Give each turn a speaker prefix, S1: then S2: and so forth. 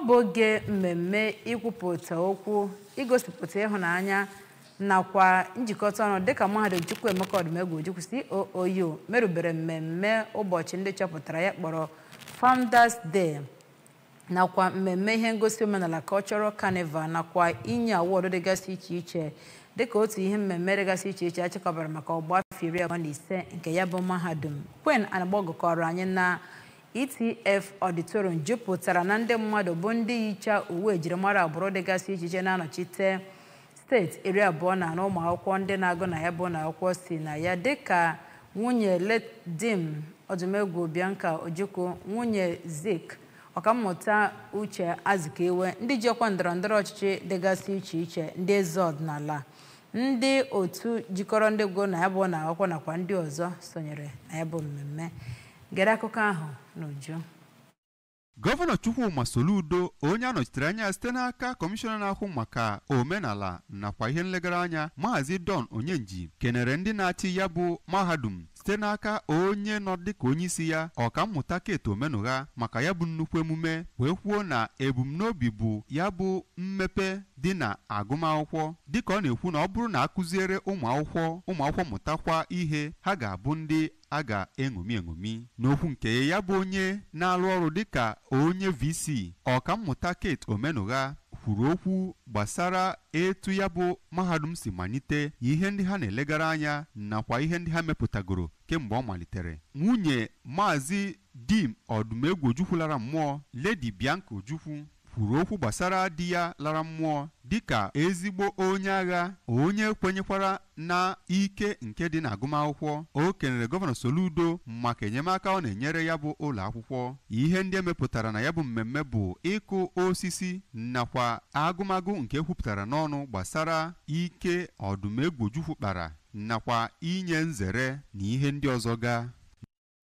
S1: bụ oge mmemme ikwupụta okwu igosipụta ịhụnanya nakwa njikọta ọnụ dịka mahadum Chukwuemeka Odumegwu Ojukwu COOU merubere mmemme ụbọchị ndị chọpụtara ya kpọrọ Founders Day nakwa mmemme ihe ngosi omenala Cultural Carnival nakwa inye awọdụ dịgasị iche iche dịka otu ihe mmemme dịgasị iche iche achịkọbara maka ọgba afọ 25 nke ya bụ mahadum. Queen Anagbogu kọrọ anyị na ETF Auditorium jupụtara na ndị mmadụ bụ ndị yicha uwe ejirimara agbụrụ dịgasị iche iche na-anọchite steeti 24 ụmụ akwụkwọ ndị na-agụ na ya bụ na akwụkwọ si na ya dịka nwunye Ledim Odumegwu Bianca Ojukwu, nwunye Zik ọkammụta Uche Azikiwe, ndị ji ọkwa ndọrọndọrọ ọchịchị dịgasị iche iche, ndị eze ọdịnala, ndị otu jikọrọ ndị gụrụ na ya bụ na akwụkwọ nakwa ndị ọzọ sonyere na ya bụ mmemme. Gere akụkọ ahụ n'uju.
S2: Gọvanọ Chukwuma Soludo, onye anọchitere anya site n'aka kọmishọna na-ahụ maka omenala nakwa ihe nlegara anya Maazị Don Onyenji, kenere ndị na-achị ya bụ mahadum site n'aka onye nọ dịka onye isi ya ọkammụta Kate Omenugha maka ya bụ nnukwu emume, wee kwuo na ebumnobi bụ ya bụ mmepe dị na agụmakwụkwọ, dịka ọ na-ekwu na ọ bụrụ na akụziere ụmụ akwụkwọ mụtakwa ihe, ha ga-abụ ndị a ga-eṅomi eṅomi. N'okwu nke ya bụ onye na-arụ ọrụ dịka onye VC ọkammụta Kate Omenugha kwuru okwu gbasara etu ya bụ mahadum si malite, ihe ndị ha na-elegara anya nakwa ihe ndị ha mepụtagoro kemgbe ọ malitere. Nwunye Maazị Dim Odumegwu Ojukwu lara mmụọ, Lady Bianca Ojukwu, kwuru okwu gbasara di ya lara mmụọ dịka ezigbo onye agha, onye kwenyekwara na ike nke dị n'agụmakwụkwọ. O kenere Gọvanọ Soludo maka enyemaka ọ na-enyere ya bụ ụlọ akwụkwọ. Ihe ndị emepụtara na ya bụ mmemme bụ ịkụ osisi nakwa agụmagụ nke ekwupụtara n'ọnụ gbasara ike Odumegwu Ojukwu kpara nakwa inye nzere na ihe ndị ọzọ ga.